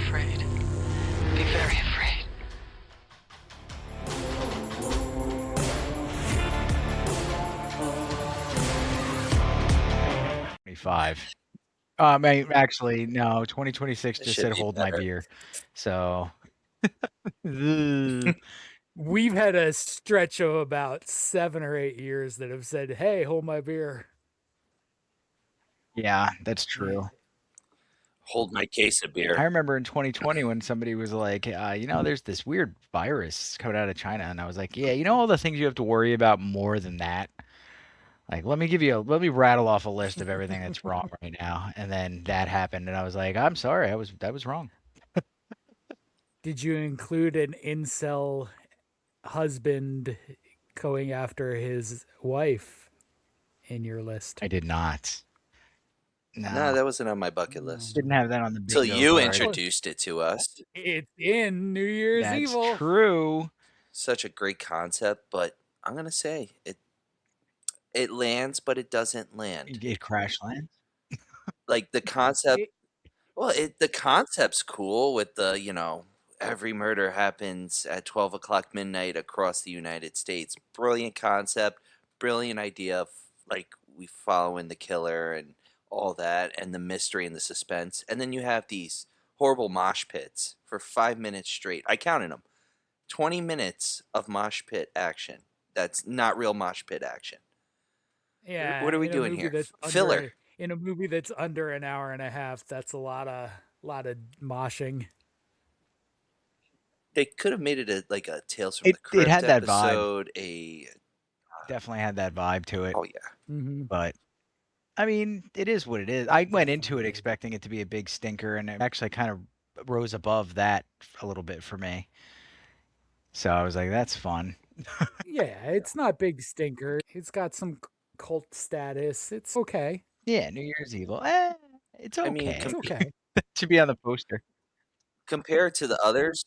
afraid. Be very afraid. Actually, no. 2026 It just should said be hold my better. beer. So. We've had a stretch of about 7 or 8 years that have said, "Hey, hold my beer." Yeah, that's true. Hold my case of beer. I remember in 2020 when somebody was like, there's this weird virus coming out of China, and I was like, yeah, all the things you have to worry about more than that. Like, let me rattle off a list of everything that's wrong right now, and then that happened, and I was like, I'm sorry, that was wrong. Did you include an incel husband going after his wife in your list? I did not. No, that wasn't on my bucket list. Didn't have that on the Until bingo you card. introduced it to us. It's in New Year's That's Evil. true. Such a great concept, but I'm gonna say it lands, but it doesn't land. It crash lands. Like the concept. Well, the concept's cool with the every murder happens at 12 o'clock midnight across the United States. Brilliant concept, brilliant idea. Like we following the killer and all that, and the mystery and the suspense. And then you have these horrible mosh pits for 5 minutes straight. I counted them. 20 minutes of mosh pit action. That's not real mosh pit action. Yeah. What are we in a doing movie here? that's Filler. In a movie that's under an hour and a half, that's a lot of moshing. They could have made it like a Tales from It the Crypt had that vibe. episode. Definitely had that vibe to it. Oh yeah. Mhm. But I mean, it is what it is. I went into it expecting it to be a big stinker, and it actually kind of rose above that a little bit for me. So I was like, that's fun. Yeah, it's not big stinker. It's got some cult status. It's okay. Yeah, New Year's Evil. It's okay. I mean, It's okay. It should be on the poster. compared to the others,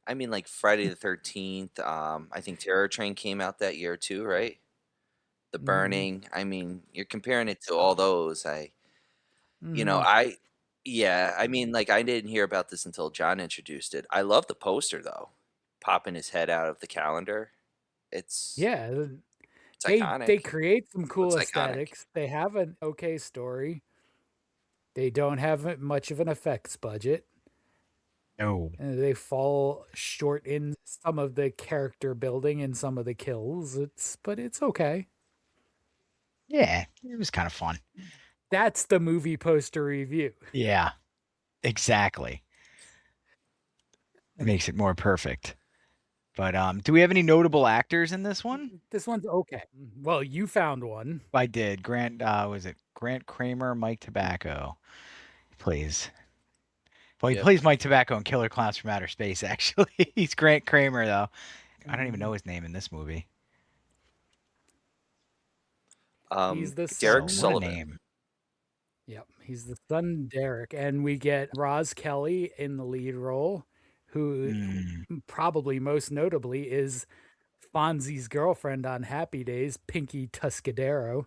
I mean, like Friday the 13th. I think Terror Train came out that year too, right? The Mhm. Burning. I mean, you're comparing it to all those. Mhm. I mean, like I didn't hear about this until John introduced it. I love the poster though, popping his head out of the calendar. It's Yeah, it's they iconic. create some cool Looks iconic. aesthetics. They have an okay story. They don't have much of an effects budget. No. And they fall short in some of the character building and some of the kills. But it's okay. Yeah, it was kind of fun. That's the movie poster review. Yeah, exactly. It makes it more perfect. But do we have any notable actors in this one? This one's okay. Well, you found one. I did. Was it Grant Kramer, Mike Tobacco? Please. Well, he plays Mike Tobacco in Killer Clowns from Outer Space, actually. He's Grant Kramer, though. I don't even know his name in this movie. He's the Derek son. Sullivan. Name. Yep, he's the son Derek, and we get Roz Kelly in the lead role, who probably most notably is Fonzie's girlfriend on Happy Days, Pinky Tuscadero.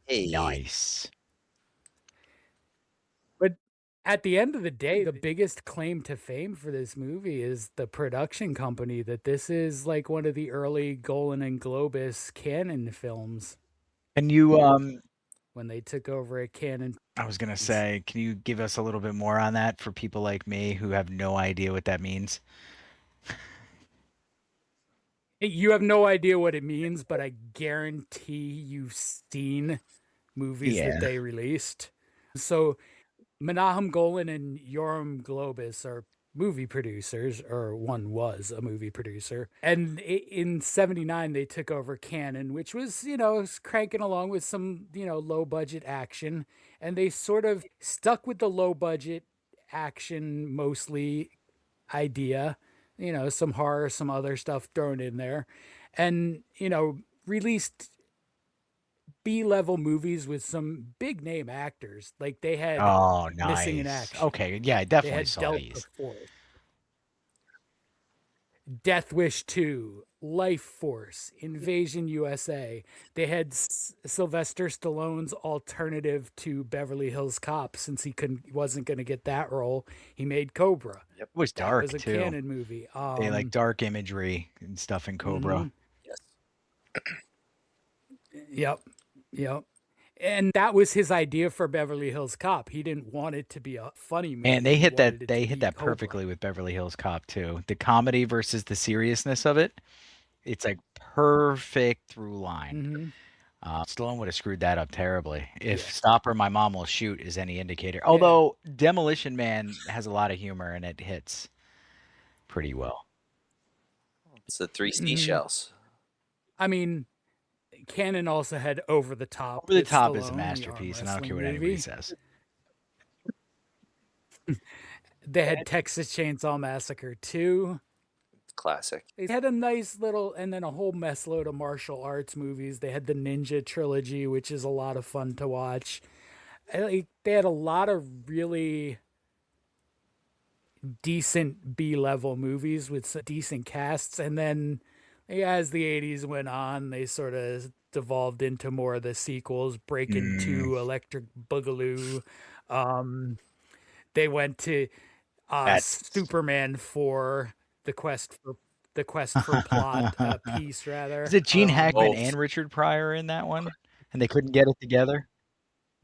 Hey. Nice. But at the end of the day, the biggest claim to fame for this movie is the production company, that this is like one of the early Golan and Globus Canon films. Can you when they took over at Canon. I was gonna say, can you give us a little bit more on that for people like me who have no idea what that means? You have no idea what it means, but I guarantee you've seen movies that they released. So Menahem Golan and Yoram Globus are movie producers, or one was a movie producer. And in 79, they took over Canon, which was, cranking along with some, low budget action. And they sort of stuck with the low budget action mostly idea, some horror, some other stuff thrown in there. And, released B-level movies with some big name actors. Like they had Missing in Action. Okay, yeah, I definitely saw these. Death Wish 2, Life Force, Invasion USA. They had Sylvester Stallone's alternative to Beverly Hills Cop, since he wasn't going to get that role. He made Cobra. Yep. It was That dark was a too. canon movie. They like dark imagery and stuff in Cobra. Yes. Yep. And that was his idea for Beverly Hills Cop. He didn't want it to be a funny movie. And they He hit that. wanted it They to hit be that Cobra. perfectly with Beverly Hills Cop too. The comedy versus the seriousness of it. It's like perfect through line. Stallone would have screwed that up terribly. If Stop or My Mom Will Shoot is any indicator. Although Demolition Man has a lot of humor and it hits pretty well. It's the three seashells. I mean, Canon also had Over the Top. Over the with Top is a Stallone, the masterpiece, arm and I don't care what wrestling anybody movie. says. They had Texas Chainsaw Massacre 2. Classic. They had a nice little, and then a whole mess load of martial arts movies. They had the Ninja Trilogy, which is a lot of fun to watch. They had a lot of really decent B-level movies with some decent casts. And then as the 80s went on, they sort of devolved into more of the sequels, Breakin' 2, Electric Boogaloo. They went to Superman 4, the quest for plot, peace rather. Is it Gene Hackman Oh. and Richard Pryor in that one? And they couldn't get it together?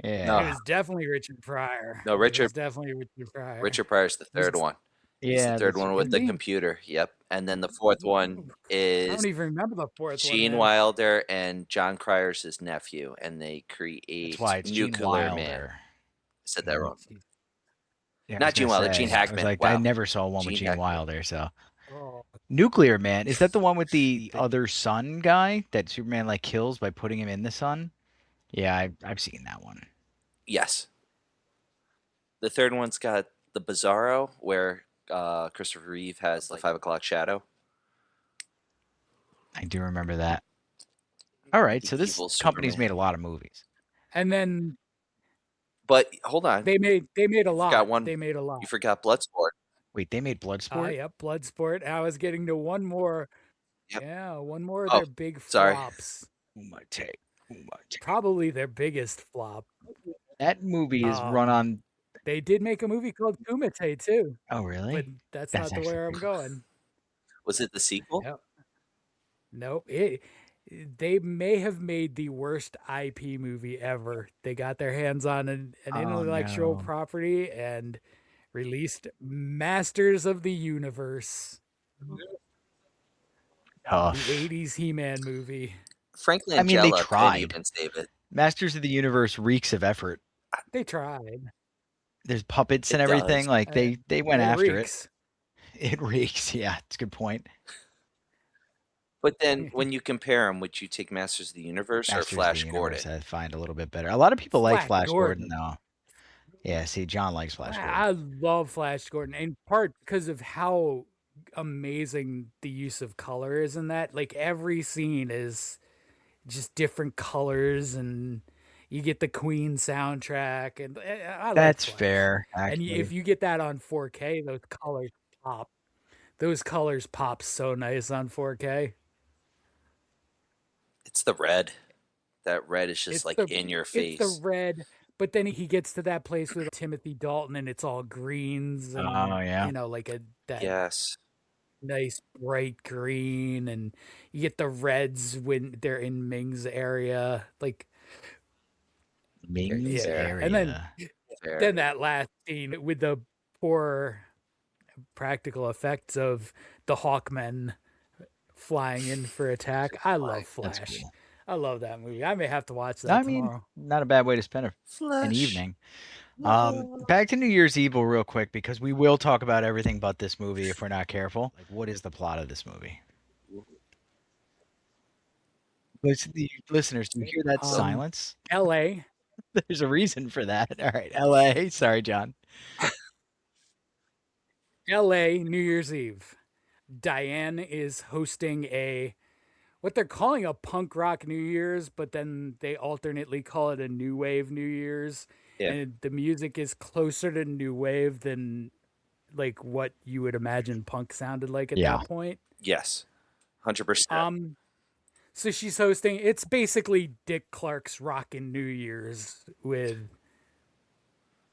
Yeah. It was definitely Richard Pryer. No, It Richard- was definitely Richard Pryor. Richard Pryor's the third one. He's Yeah. the third that's one right. with the Is he? computer. Yep. And then the fourth one I is don't even remember the fourth Gene one. Wilder and John Cryer's his nephew, and they create That's why it's Gene Nuclear Man. Wilder. I said that wrong. Yeah, I Not was Gene gonna Wilder, say, Gene I was Hackman. like, Wow. I never saw one with Gene Gene Hackman. Wilder. So Oh, Nuclear Man, is that the one with the other sun guy that Superman like kills by putting him in the sun? Yeah, I've seen that one. Yes. The third one's got the Bizarro, where Christopher Reeve has the 5 o'clock shadow. I do remember that. All right, The so this evil company's Superman. made a lot of movies. and then But hold on, they made a lot. Got one. They made a lot. you forgot Bloodsport. Wait, they made Bloodsport? Yep, Bloodsport. I was getting to one more. Yep. Yeah, one more of Oh, their big sorry. flops. Umate. Probably their biggest flop. That movie is run on. They did make a movie called Kumite too, Oh, really? but that's That's not the where I'm actually- going. Was it the sequel? Yep. Nope. They may have made the worst IP movie ever. They got their hands on an Oh, intellectual no. property and released Masters of the Universe, Tough. the 80s He-Man movie. Frank Langella I mean, they couldn't tried. even save it. Masters of the Universe reeks of effort. They tried. There's puppets It and everything. does. Like they went after reeks. it. It reeks. Yeah, it's a good point. But then when you compare them, would you take Masters of the Universe Masters or Flash of the Universe, Gordon? I find a little bit better. A lot of people like Flash Flash Gordon, Gordon. though. Yeah, see, John likes Flash Gordon. I love Flash Gordon, in part because of how amazing the use of color is in that. Like every scene is just different colors, and you get the Queen soundtrack, and I like That's Flash. fair. And Actually, if you get that on 4K, those colors pop. Those colors pop so nice on 4K. It's the red. That red is just It's like the- in your It's face. the red, but then he gets to that place with Timothy Dalton, and it's all greens, and Oh, yeah. you know, like that Yes. nice bright green, and you get the reds when they're in Ming's area, like Ming's yeah. area. And then Fair. that last scene with the poor practical effects of the Hawkmen flying in for attack. I love That's Flash. cool. I love that movie. I may have to watch that I mean, tomorrow. not a bad way to spend an Flash. evening. Back to New Year's Evil real quick, because we will talk about everything but this movie if we're not careful. Like, what is the plot of this movie? Listeners, do you hear that silence? L.A. There's a reason for that. All right, L.A. Sorry, John. L.A. New Year's Eve. Diane is hosting what they're calling a punk rock New Year's, but then they alternately call it a new wave New Year's. Yeah. And the music is closer to new wave than like what you would imagine punk sounded like at Yeah. that point. Yes. 100%. So she's hosting. It's basically Dick Clark's Rockin' New Year's with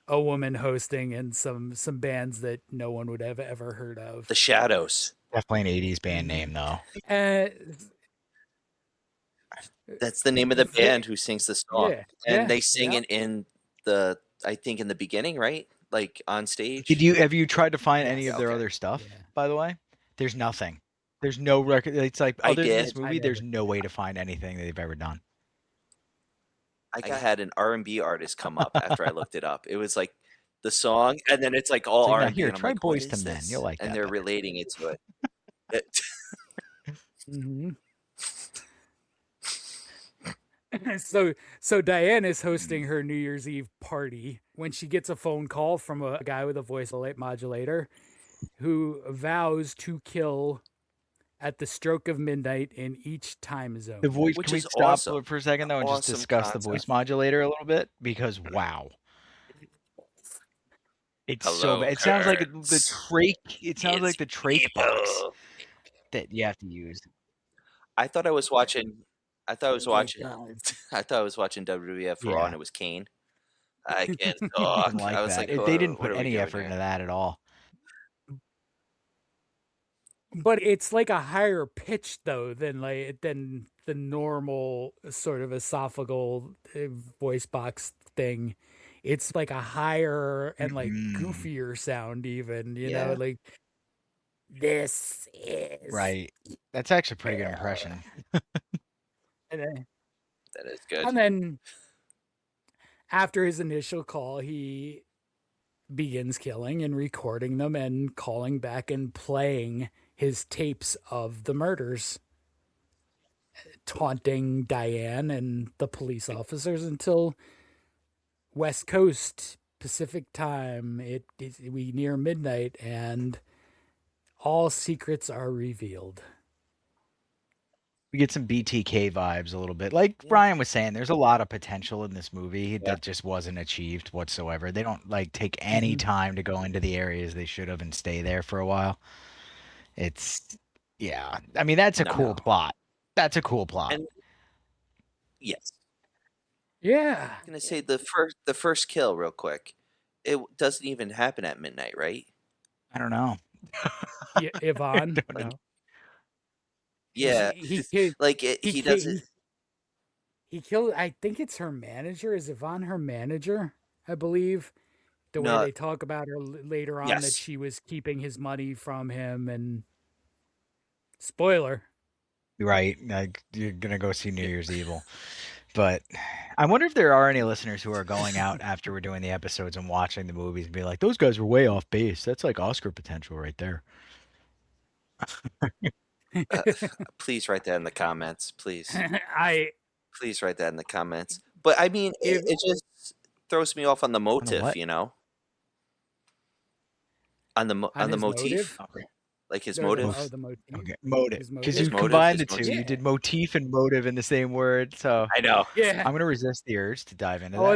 a woman hosting and some bands that no one would have ever heard of. The Shadows. Definitely an 80s band name, though. That's the name of the band who sings the song. Yeah, and they sing it in the, I think in the beginning, right? Like on stage. Have you tried to find any of their okay. other stuff, by the way? There's nothing. There's no record. It's like, I other than did. this movie, there's no way to find anything that they've ever done. I had an R&B artist come up after I looked it up. It was like the song, and then it's like all It's like, now, R&B. here, and I'm try like, Boys what to is Men. this? You'll like and that they're better. relating it to it. So Diane is hosting her New Year's Eve party when she gets a phone call from a guy with a voice modulator who vows to kill at the stroke of midnight in each time zone. The voice, Which can we is stop awesome. for a second, though, and just Awesome discuss the concept. voice modulator a little bit? Because, wow. It's so Hello, bad. It sounds like the Kurtz. trach. It sounds It's like the trach box people. that you have to use. I thought I was watching WWF Raw, Yeah. and it was Kane. I can't I talk. didn't like I was that. like, They didn't what put are we any doing effort here? into that at all. But it's like a higher pitch though than the normal sort of esophageal voice box thing. It's like a higher and like goofier sound, even, you know, like this is right. That's actually a pretty good impression. That is good. And then after his initial call, he begins killing and recording them and calling back and playing his tapes of the murders, taunting Diane and the police officers until West Coast Pacific time. We near midnight, and all secrets are revealed. We get some BTK vibes a little bit. Like Brian was saying, there's a lot of potential in this movie that just wasn't achieved whatsoever. They don't take any time to go into the areas they should have and stay there for a while. It's, yeah. I mean, that's a cool plot. That's a cool plot. And, yes. Yeah. I'm going to say the first kill real quick. It doesn't even happen at midnight, right? I don't know. Yeah, Yvonne. I don't know. Yeah, he doesn't. He killed. I think it's her manager. Is Yvonne her manager? I believe the way they talk about her later on, that she was keeping his money from him. And spoiler, right? Like, you're gonna go see New Year's Evil, but I wonder if there are any listeners who are going out after we're doing the episodes and watching the movies and be like, "Those guys were way off base. That's like Oscar potential right there." Please write that in the comments, please. Please write that in the comments. But I mean, it just throws me off on the motive, you know, on the motif, like his motive. The motive. Okay, motive. Because you combined the two, you did motif and motive in the same word. So I know. Yeah, I'm gonna resist the urge to dive into that. I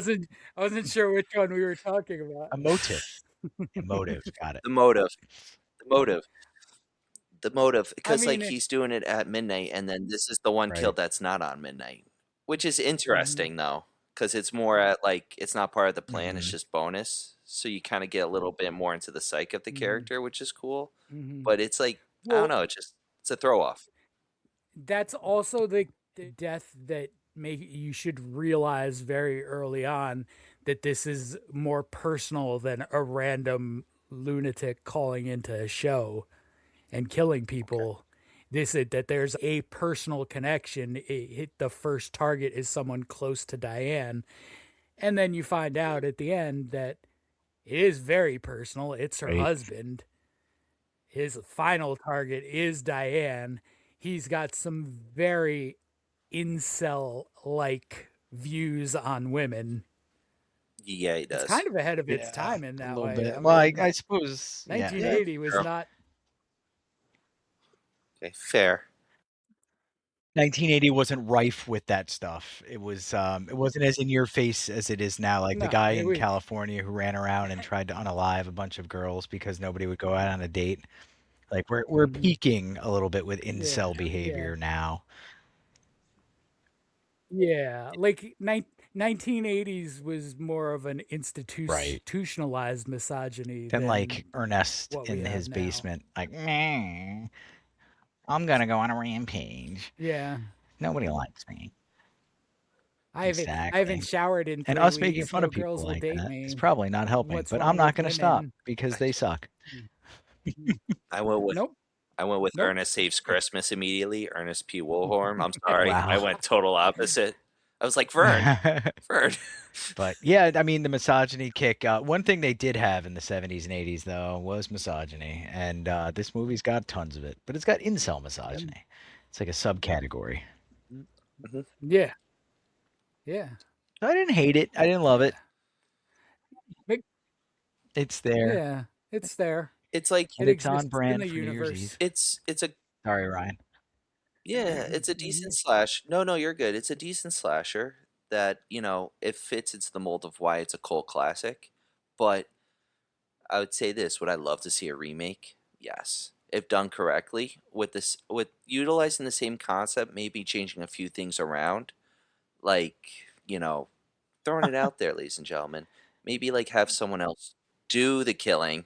wasn't sure which one we were talking about. A motive. A motive. Got it. The motive. Because he's doing it at midnight, and then this is the one kill that's not on midnight, which is interesting though, because it's more at it's not part of the plan. It's just bonus, so you kind of get a little bit more into the psyche of the character, which is cool. But it's I don't know, it's a throw off. That's also the death that you should realize very early on, that this is more personal than a random lunatic calling into a show and killing people. That there's a personal connection. The first target is someone close to Diane, and then you find out at the end that it is very personal. It's her husband. His final target is Diane. He's got some very incel-like views on women. Yeah, he does. It's kind of ahead of its time in that way. Bit. Well, I suppose 1980 was not. Okay, fair. 1980 wasn't rife with that stuff. It was it wasn't as in your face as it is now. Like the guy in California who ran around and tried to unalive a bunch of girls because nobody would go out on a date. Like we're Mhm. peaking a little bit with Yeah, incel behavior now. yeah. Like 1980s was more of an Right. institutionalized misogyny Then than like Ernest what we in have his now. basement, like, meh, I'm gonna go on a rampage. Yeah. Nobody likes me. I haven't Exactly. showered in And 3 us making weeks. fun No of people girls will like date that is me. probably not helping. What's But I'm wrong not with gonna stop women? because they suck. Mm. I went with Nope. Nope. Ernest Saves Christmas immediately. Ernest P. Wilhorn. I'm sorry, I Wow. went total opposite. I was like Vern. Vern. But yeah, I mean the misogyny kick. One thing they did have in the 70s and 80s though was misogyny, and this movie's got tons of it. But it's got incel misogyny. It's like a subcategory. Mhm. Yeah. Yeah. I didn't hate it. I didn't love Yeah. it. Big- It's there, Yeah. It's there. It's like and It it's on exists in brand the for New Year's Eve. universe. it's a Sorry, Ryan. yeah, it's a decent slash. No, you're good. It's a decent slasher that, it fits into the mold of why it's a cult classic. But I would say this, would I love to see a remake? Yes. If done correctly, with utilizing the same concept, maybe changing a few things around, like, throwing it out there, ladies and gentlemen. Maybe like have someone else do the killing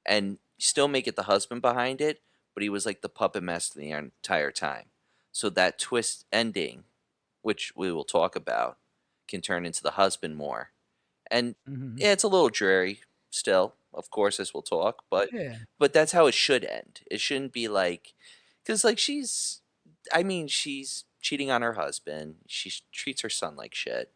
and still make it the husband behind it, but he was like the puppet master the entire time. So that twist ending, which we will talk about, can turn into the husband more. And Mhm. yeah, it's a little dreary still, of course, as we'll talk, but Yeah. that's how it should end. It shouldn't be like, because like she's cheating on her husband. She treats her son like shit,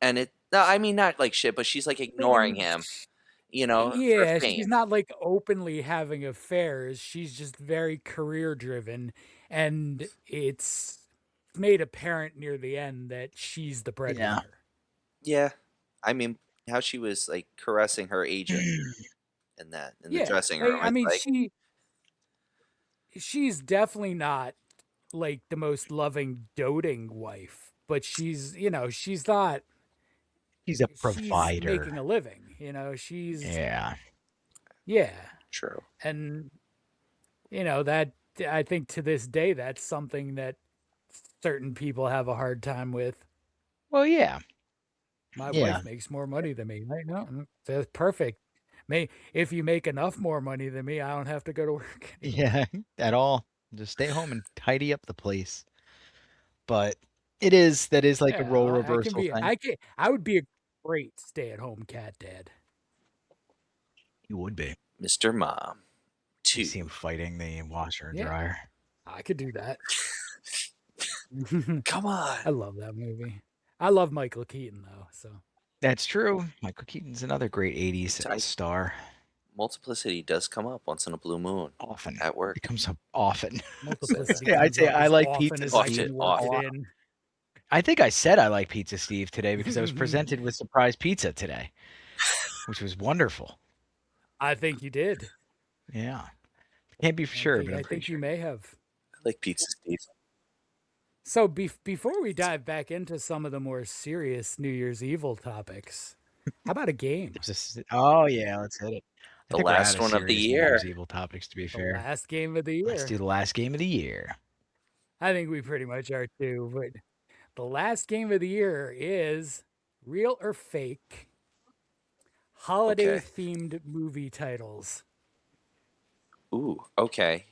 and no, I mean not like shit, but she's like I ignoring mean, him, for yeah, she's fame. not like openly having affairs. She's just very career driven, and it's made apparent near the end that she's the Yeah. breadwinner. Yeah, I mean how she was like caressing her agent in the Yeah, dressing like room. I It's mean, like, she's definitely not like the most loving, doting wife, but she's not. He's a She's provider. making a living. She's Yeah. yeah, true. and that I think to this day that's something that certain people have a hard time with. Well, yeah. My Yeah. wife makes more money than me. I know. That's perfect. If you make enough more money than me, I don't have to go to work anymore. Yeah. At all. Just stay home and tidy up the place. But that is like a role Yeah, I can reversal be. thing. I would be a great stay-at-home cat dad. You would be. Mr. Mom You 2. see him fighting the washer and Yeah, dryer. I could do that. Come on. I love that movie. I love Michael Keaton though. So That's true. Michael Keaton's another great 80s star. Multiplicity does come up once in a blue moon Often. at work. It comes up often. multiplicity Yeah, I'd comes say up I as like often Pizza as I Steve. can work it Often. in. I think I said I like Pizza Steve today because I was presented with surprise pizza today, which was wonderful. I think you did. Yeah. Can't be for sure, but I I'm pretty think you sure. may have. I like Pizza Steve. So before we dive back into some of the more serious New Year's Evil topics, how about a game? Oh, yeah, let's hit it. I The think we're out last of one of the serious New year. Year's Evil topics, to be The fair. last game of the Let's year. do the last game of the year. I think we pretty much are too. But the last game of the year is real or fake holiday themed movie titles. Ooh, okay.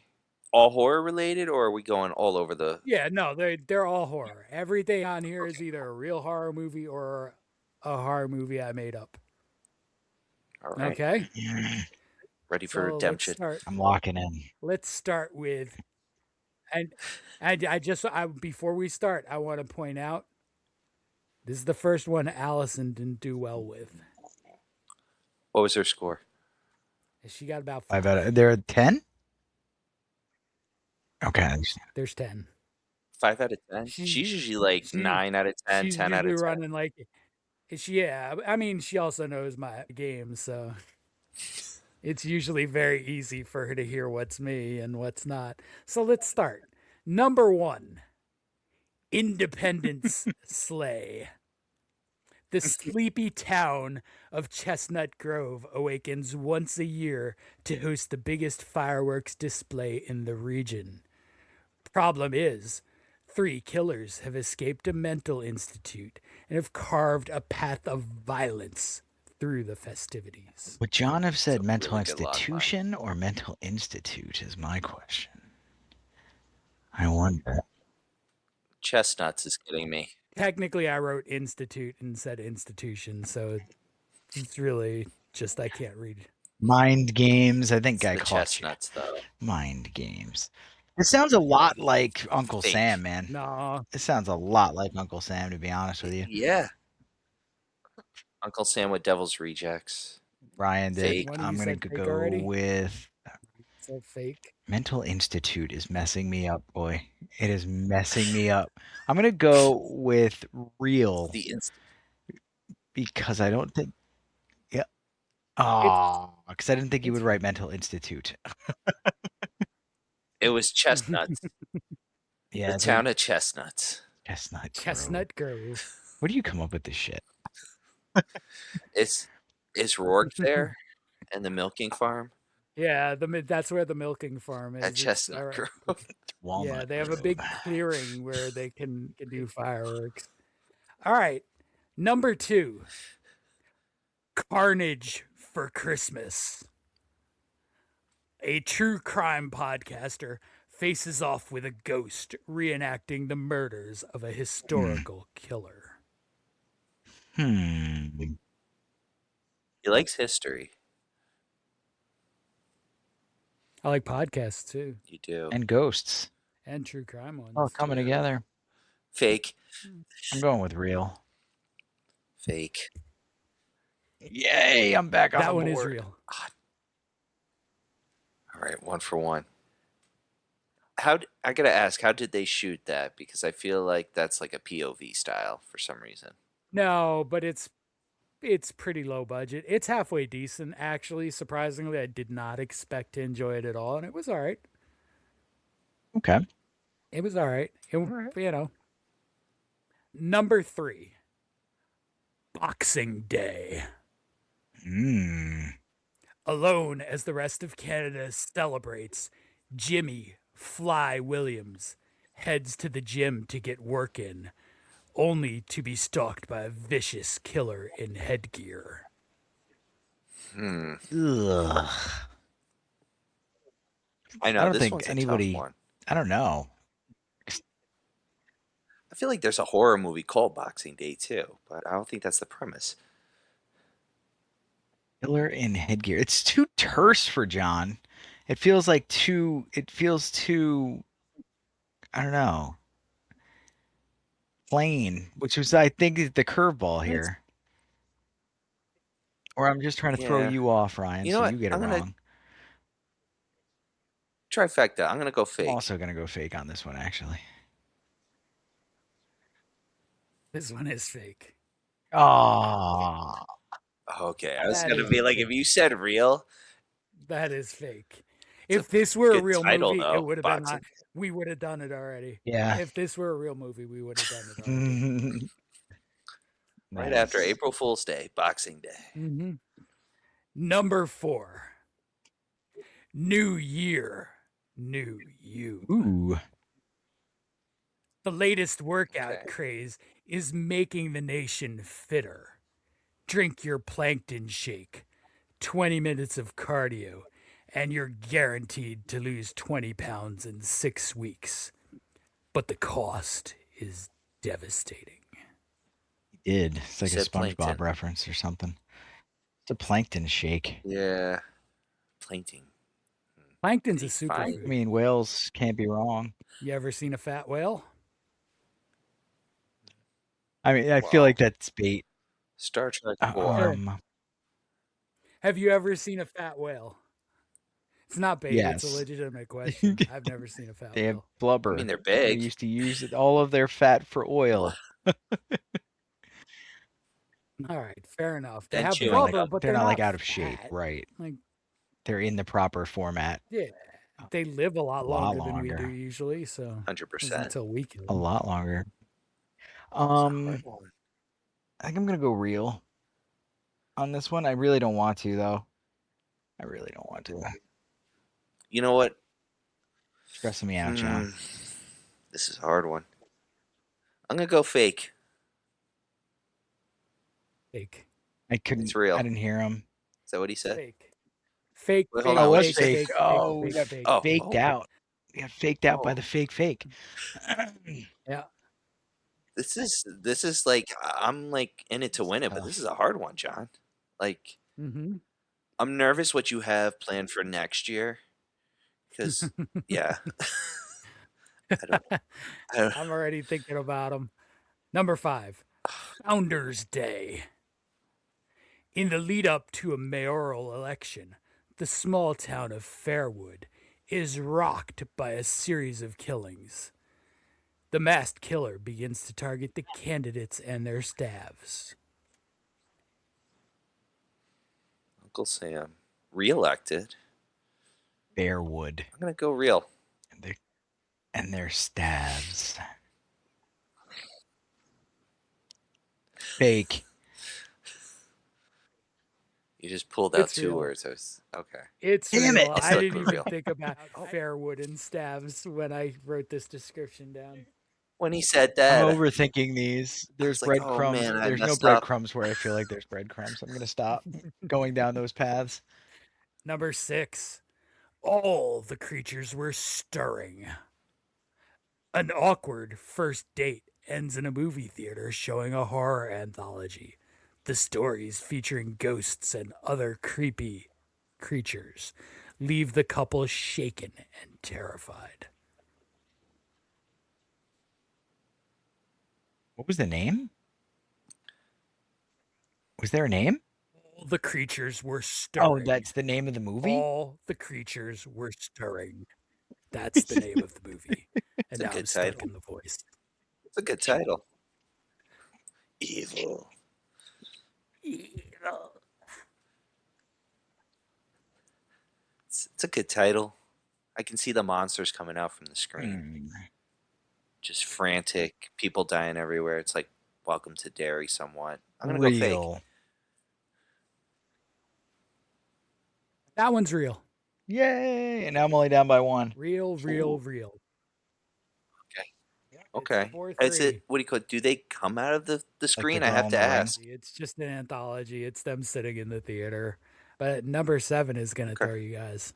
All horror related, or are we going all over the? Yeah, no, they're all horror. Everything on here is either a real horror movie or a horror movie I made up. All right. Okay. Ready for So redemption. I'm locking in. Let's start with, and before we start, I want to point out this is the first one Allison didn't do well with. What was her score? She got about 5 5. out of, there are 10? Okay. There's 10. 5 out of 10. She's usually like 9 out of 10, She's 10 out usually of 10. running like, yeah. I mean, she also knows my game, so it's usually very easy for her to hear what's me and what's not. So let's start. Number 1, Independence Slay. The sleepy town of Chestnut Grove awakens once a year to host the biggest fireworks display in the region. Problem is, 3 killers have escaped a mental institute and have carved a path of violence through the festivities. Would John have said a mental really good log line. institution or mental institute is my question. I wonder. Chestnuts is getting me. Technically, I wrote institute and said institution, so it's really just I can't read. Mind games. I think It's I the caught chestnuts, though. you. Mind games. It sounds a lot like Uncle Fake. Sam, man. No, It sounds a lot like Uncle Sam, to be honest with you. Yeah. Uncle Sam with Devil's Rejects. Ryan did. Fake. One of I'm you going said to fake go already? with so fake. mental institute is messing me up, boy. It is messing me up. I'm going to go with real The because I don't think. Yeah. Oh, because I didn't think you it's would write mental institute. It was Chestnuts. Yeah. The I town think of Chestnuts. Chestnut. Grove. Chestnut Grove. Where do you come up with this shit? Is Rourke there? And the milking farm? Yeah, that's where the milking farm is. At It's- Chestnut all right. Grove. Walnut. Yeah, they have a Grove. big clearing where they can do fireworks. All right, number 2, Carnage for Christmas. A true crime podcaster faces off with a ghost reenacting the murders of a historical killer. Hmm. He likes history. I like podcasts too, You do. And ghosts. and true crime ones. Oh, coming Yeah. together. Fake. I'm going with real. Fake. Yay! I'm back on That the one board. is real. All right, 1 for 1. I gotta ask, how did they shoot that? Because I feel like that's like a POV style for some reason. No, but it's pretty low budget. It's halfway decent, actually. Surprisingly, I did not expect to enjoy it at all, and it was all right. Okay. It was all right. You know. Number 3, Boxing Day. Alone as the rest of Canada celebrates, Jimmy Fly Williams heads to the gym to get work in, only to be stalked by a vicious killer in headgear. Ugh. I know I don't this think one's anybody. a tough one. I don't know. I feel like there's a horror movie called Boxing Day too, but I don't think that's the premise. Killer in headgear. It's too terse for John. It feels like too. It feels too. I don't know. Plain, which was I think is the curveball here. Or I'm just trying to throw Yeah. you off, Ryan, You know so what? you get it I'm gonna wrong. Trifecta. I'm gonna go I'm fake. also gonna go fake on this one, actually. This one is fake. Oh, Okay, I was That gonna is be like, if fake. you said real, That is fake. It's If this were a good real title, movie, though, it would have been Boxing. we would have done it already. yeah. If this were a real movie, we would have done it already. Right after Nice. April Fool's Day, Boxing Day. Mm-hmm. Number 4, New Year, New You. Ooh. The latest workout Okay. craze is making the nation fitter. Drink your plankton shake, 20 minutes of cardio, and you're guaranteed to lose 20 pounds in 6 weeks. But the cost is devastating. He did. It's like a said SpongeBob plankton. reference or something. It's a plankton shake. Yeah, plankton. Plankton's a Fine. I superfood. mean, whales can't be wrong. You ever seen a fat whale? I mean, I feel Wow. like that's bait. Star Trek 4. Have you ever seen a fat whale? It's not bait. It's Yes. a legitimate question. I've never seen a fat They have whale. blubber. I mean, they're They big. used to use all of their fat for oil. All right, fair enough. They And have chewing blubber, gum. but They're not like not out of shape, fat. right? Like, They're in the proper format. yeah, they live a lot A lot longer than we do longer. usually. So 100%. until we kill A them. lot longer. It's a hard one. I think I'm gonna go real on this one. I really don't want to though. I really don't want to. You know what? Stressing me out, John. This is a hard one. I'm gonna go fake. Fake. I couldn't. It's real. I didn't hear him. Is that what he said? Fake. Fake. Wait, Fake. hold on, Oh, what'd what's you say? fake? Oh, we got fake. Oh. faked out. We got faked out by Oh. the fake. Yeah. This is like I'm like in it to win it, but this is a hard one, John. Like Mm-hmm. I'm nervous what you have planned for next year, because yeah, I don't. I'm already thinking about them. Number 5, Founders Day. In the lead up to a mayoral election, the small town of Fairwood is rocked by a series of killings. The masked killer begins to target the candidates and their staffs. Uncle Sam reelected. Bearwood. I'm gonna go real. And their stabs. Fake. You just pulled out It's two real. words. Okay. It's Damn real. it. I'll I stick didn't with even real. think about Fairwood and staves when I wrote this description down. When he said that, I'm overthinking these. There's like, oh, breadcrumbs. man, I There's no messed up. breadcrumbs where I feel like there's breadcrumbs. I'm gonna stop going down those paths. Number 6, all the creatures were stirring. An awkward first date ends in a movie theater showing a horror anthology. The stories featuring ghosts and other creepy creatures leave the couple shaken and terrified. What was the name? Was there a name? All the creatures were Oh, stirring. that's the name of the movie? All the creatures were stirring. That's the name of the movie. And a now good I'm stuck title. in the voice. It's a good title. Evil. It's a good title. I can see the monsters coming out from the screen. Just frantic, people dying everywhere. It's like Welcome to Derry somewhat. I'm gonna go fake. Real. That one's real. Yay! And now I'm only down by 1. Real. Okay. It's Is it, what do you call it? Do they come out of the screen? I girl have in to the ring? ask. It's just an anthology. It's them sitting in the theater. But number 7 is going to Okay. throw you guys.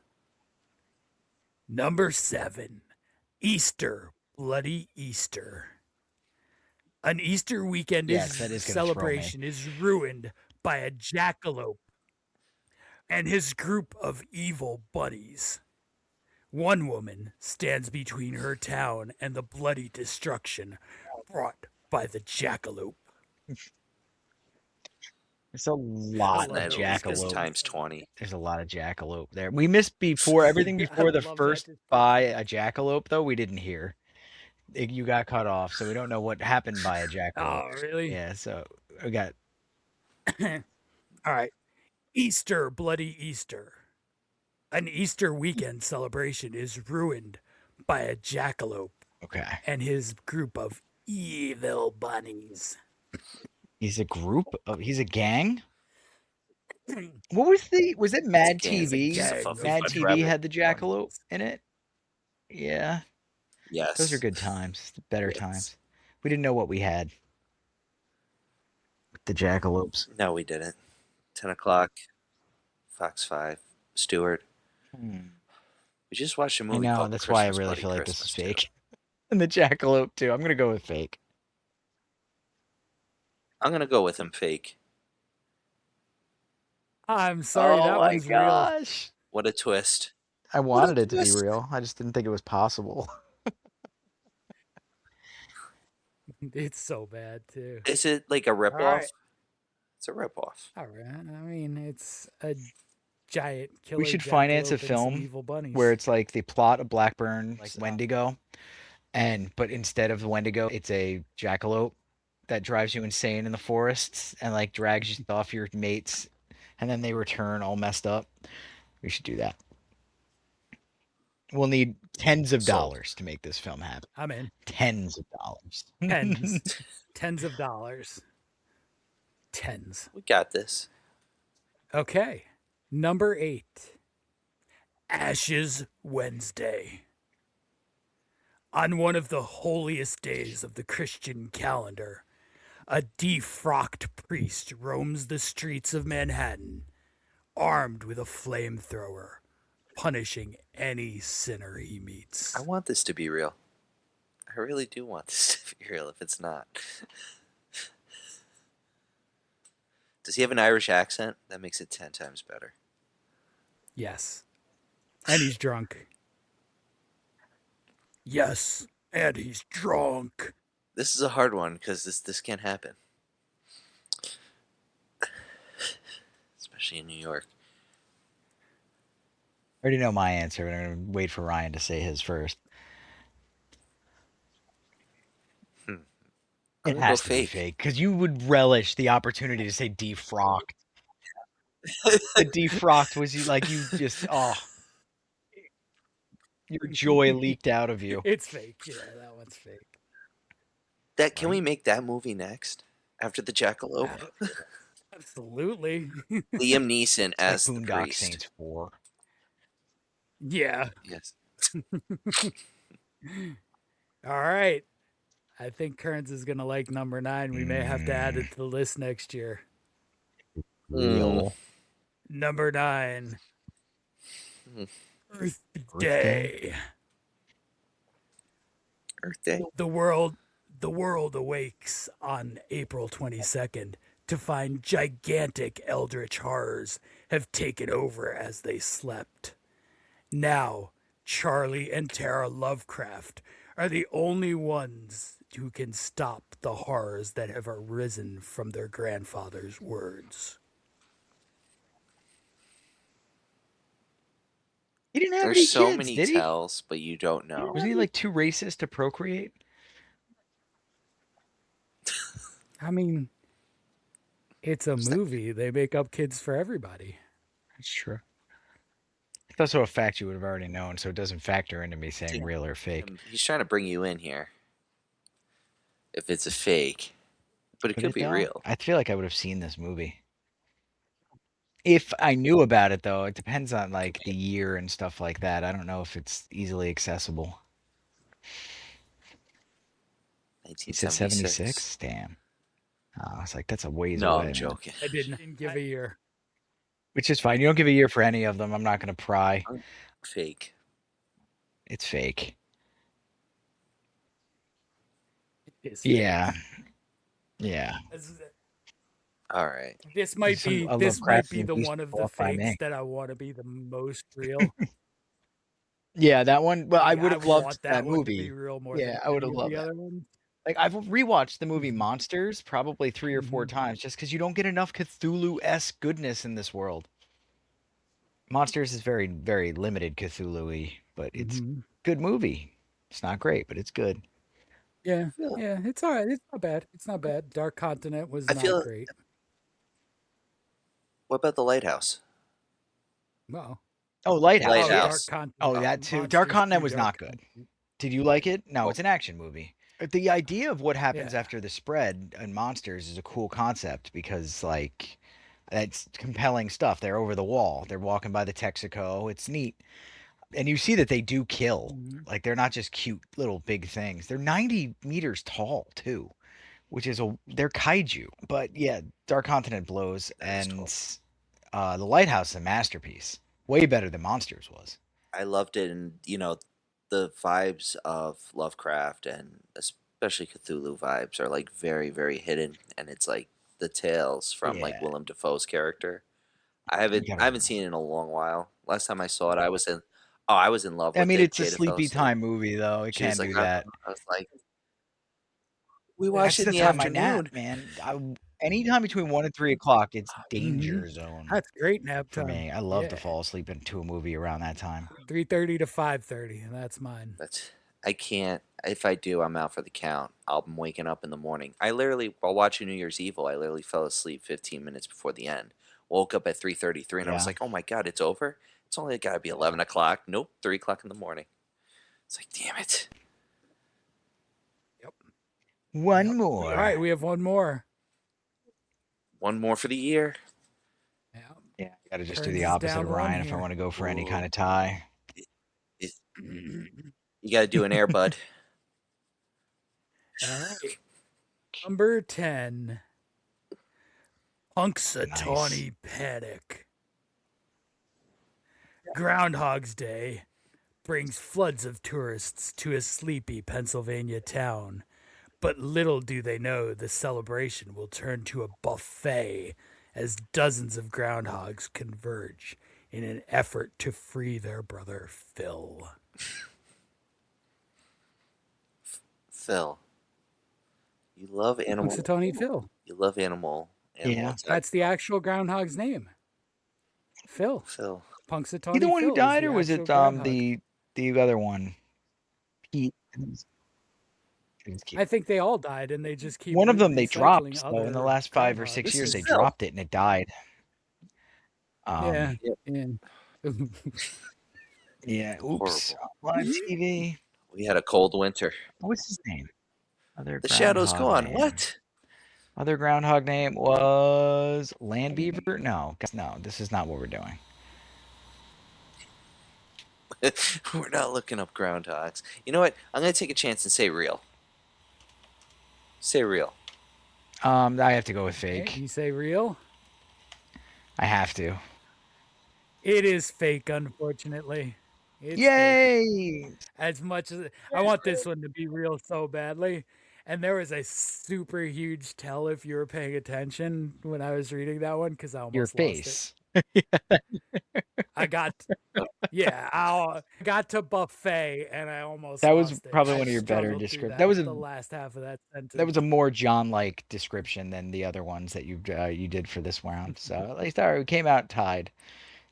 Number 7, Easter, Bloody Easter. An Easter weekend Yes, that is gonna throw me. celebration is ruined by a jackalope and his group of evil bunnies. One woman stands between her town and the bloody destruction brought by the jackalope. There's a lot of Night Alaska's jackalope. times 20. There's a lot of jackalope there. We missed before everything before the love that first just- by a jackalope though. We didn't hear. You got cut off, so we don't know what happened by a jackalope. Oh, really? Yeah, so we got All right. Easter, Bloody Easter. An Easter weekend celebration is ruined by a jackalope okay. and his group of evil bunnies. He's a group of. He's a gang. What was it Mad gang. It's a TV? gang. It's a Mad fucking TV rabbit. had the jackalope in it. Yeah, Yes. those are good times. Better Yes. times. We didn't know what we had with the jackalopes. No, we didn't. 10 o'clock. Fox 5. Stewart. We just watched a I movie know. called That's why I Christmas really Bloody feel like this is Christmas, too. fake. And the jackalope too. I'm gonna go with fake. I'm gonna go with him fake. I'm sorry, that one's real. gosh. What a twist. I wanted it to be twist. real. I just didn't think it was possible. It's so bad, too. Is it like a ripoff? right. It's a ripoff. All right. I mean, it's a giant killer. We should finance a jackalope and some film evil bunnies. where it's like the plot of Blackburn Wendigo, but instead of the Wendigo, it's a jackalope that drives you insane in the forests and like drags you off your mates, and then they return all messed up. We should do that. We'll need tens of Sold. dollars to make this film happen. I'm in. Tens of dollars. Tens. Tens of dollars. 10s. We got this. Okay. Number 8. Ashes Wednesday. On one of the holiest days of the Christian calendar, a defrocked priest roams the streets of Manhattan, armed with a flamethrower, punishing any sinner he meets. I want this to be real. I really do want this to be real if it's not. Does he have an Irish accent? That makes it 10 times better. Yes. And he's drunk. Yes, and he's drunk. This is a hard one because this can't happen. Especially in New York. I already know my answer, but I'm going to wait for Ryan to say his first. I'm It gonna has go to be fake. fake because you would relish the opportunity to say defrocked. The defrocked was you just your joy leaked out of you. It's fake. Yeah, that one's fake. Can we make that movie next after the Jackalope? Absolutely. Liam Neeson It's like as the Boondock priest. Saints 4. Yeah. Yes. All right. I think Kearns is going to like number 9. We may have to add it to the list next year. Real. Number 9. Earth Day? Day. Earth Day. The world awakes on April 22nd to find gigantic eldritch horrors have taken over as they slept. Now, Charlie and Tara Lovecraft are the only ones who can stop the horrors that have arisen from their grandfather's words. He didn't have any There's so kids, many did he? tells, but you don't know. Wasn't he like too racist to procreate? I mean, it's a movie. They make up kids for everybody. That's true. It's also a fact you would have already known, so it doesn't factor into me saying real or fake. He's trying to bring you in here. If it's a fake, but it Would could be though? real. I feel like I would have seen this movie. If I knew about it, though, it depends on like the year and stuff like that. I don't know if it's easily accessible. You said 76? Damn. I was like, that's a ways No, away. I'm man. joking. I didn't give a year. Which is fine. You don't give a year for any of them. I'm not going to pry. Fake. It's fake. It's Yeah. Yeah. All right. This might be a this might be Lovecraftian the beast one of the off by me. fakes that I want to be the most real. Yeah, that one. Well, I Yeah, would have want loved that that one to movie. be real more Yeah, than I would any have of loved the that. other ones. Like I've rewatched the movie Monsters probably 3 or 4 times just because you don't get enough Cthulhu-esque goodness in this world. Monsters is very, very limited Cthulhu-y, but it's a good movie. It's not great, but it's good. Yeah, it's all right. It's not bad. It's not bad. Dark Continent was not great. What about The Lighthouse? Well, Oh, Lighthouse. Lighthouse. Dark Oh, that too. Dark Continent was not good. Did you like it? No, it's an action movie. The idea of what happens after the spread in Monsters is a cool concept because, like, it's compelling stuff. They're over the wall. They're walking by the Texaco. It's neat. And you see that they do kill. Like, they're not just cute little big things. They're 90 meters tall, too, which is they're kaiju. But, yeah, Dark Continent blows. And The Lighthouse is a masterpiece. Way better than Monsters was. I loved it, and the vibes of Lovecraft and especially Cthulhu vibes are like very, very hidden, and it's like the tales from like Willem Dafoe's character. I haven't seen it in a long while. Last time I saw it, I was in love with it. I mean, it's a Jada fell sleepy asleep. time movie, though. It She can was like, do that. I was like, we watch That's it in the the time I afternoon. nap, man. Anytime between 1 and 3 o'clock, it's danger zone That's great nap for time. me. I love to fall asleep into a movie around that time. 3:30 to 5:30, and that's mine. I can't. If I do, I'm out for the count. I'm waking up in the morning. While watching New Year's Evil, I literally fell asleep 15 minutes before the end. Woke up at 3:33, and I was like, "Oh my god, it's over! It's only got to be 11 o'clock." Nope, 3 o'clock in the morning. It's like, damn it. One more. All right, we have one more. One more for the year. Yeah. Yeah, I got to just do Turns the us opposite down of one Ryan if I here. want to go for any kind Ooh. of tie. You got to do an Air Bud. All right. Number 10. Punxsutawney Panic. Groundhog's Day brings floods of tourists to a sleepy Pennsylvania town. But little do they know the celebration will turn to a buffet as dozens of groundhogs converge in an effort to free their brother Phil. Phil. You love animal. Punxsutawney Phil. You love animal Yeah. attack. That's the actual groundhog's name. Phil. Phil. Punxsutawney He the one Phil who died, is or the was actual it groundhog. the other one? Pete. I think they all died, and they just keep One of them they recycling dropped. So in the other last 5 or groundhogs. 6 This years, is they Phil. dropped it and it died. Yeah. Yep. Yeah. Yeah. Oops. Horrible. On TV. We had a cold winter. What's his name? Other The shadow's groundhog gone. name. What? Other groundhog name was Land Beaver? No, this is not what we're doing. We're not looking up groundhogs. You know what? I'm going to take a chance and say real. Say real. I have to go with Okay, fake. you say real? I have to. It is fake, unfortunately. It's fake. Yay! As much as I want this one to be real so badly. And there was a super huge tell if you were paying attention when I was reading that one because I almost Your lost face. it. I got to buffet and I almost That lost was it. probably I one of your better struggled through descriptions. that That was the last half of that sentence. That was a more John-like description than the other ones that you did for this round. So at least all right, we came out tied.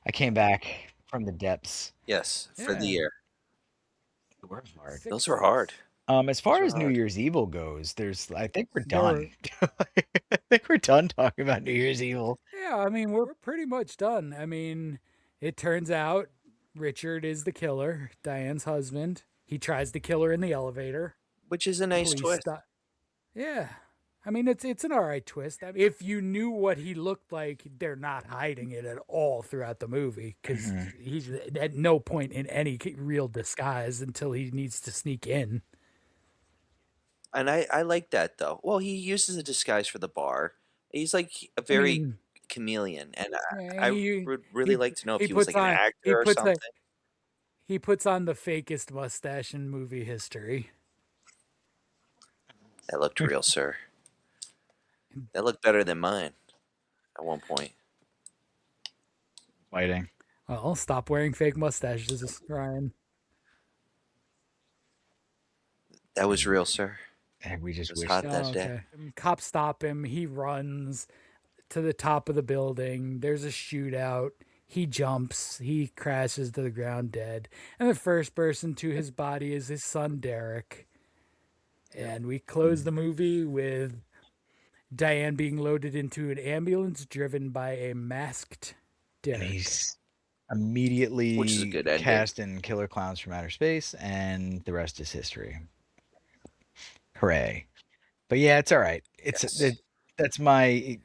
I came back from the depths. Yes, for the Yeah. year. They were hard. Those were hard. As far Those as were New hard. Year's Evil goes, I think we're There were- done. I think we're done talking about New Year's Evil. Yeah, I mean, we're pretty much done. I mean, it turns out Richard is the killer, Diane's husband. He tries to kill her in the elevator. Which is a nice Police twist. Yeah. I mean, it's an all right twist. I mean, if you knew what he looked like, they're not hiding it at all throughout the movie because he's at no point in any real disguise until he needs to sneak in. And I like that, though. Well, he uses a disguise for the bar. He's like a very chameleon. And I would really like to know if he was like an actor or something. He puts on the fakest mustache in movie history. That looked real, sir. That looked better than mine at one point. Fighting. Well, stop wearing fake mustaches, Ryan. That was real, sir. And we just It was wish hot that day. Cops stop him. He runs to the top of the building. There's a shootout. He jumps. He crashes to the ground dead. And the first person to his body is his son, Derek. And we close the movie with Diane being loaded into an ambulance driven by a masked Derek. And he's immediately Which is a good ending. cast in Killer Clowns from Outer Space, and the rest is history. Hooray! But yeah, it's all right. That's my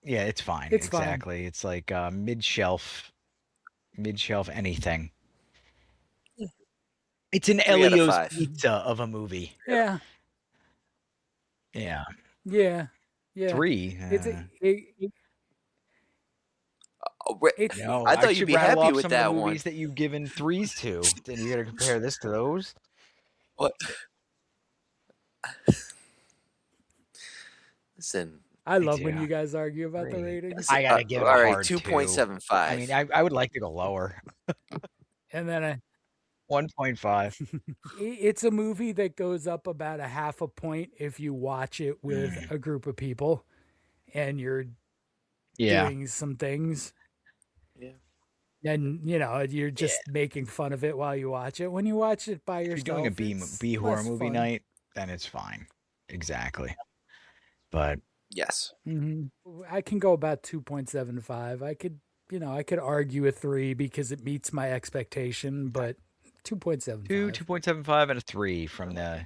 yeah, it's fine. It's exactly. fine. It's like mid-shelf anything. It's an 3 out of Elio's 5. pizza of a movie. Yeah. Yeah. No,3. I thought you'd be happy with some that of the one. movies that you've given 3s to. Then you got to compare this to those. What? Listen. I love when you guys argue about the ratings. I gotta give it a hard 2.75. I mean, I would like to go lower. And then 1.5. It's a movie that goes up about a half a point if you watch it with a group of people and you're doing some things. Yeah. And, you're just making fun of it while you watch it. When you watch it by yourself, if you're doing a B horror movie night, then it's fine. Exactly. But yes. I can go about 2.75. I could argue a 3 because it meets my expectation, but 2.75. 2.75 and a 3 from the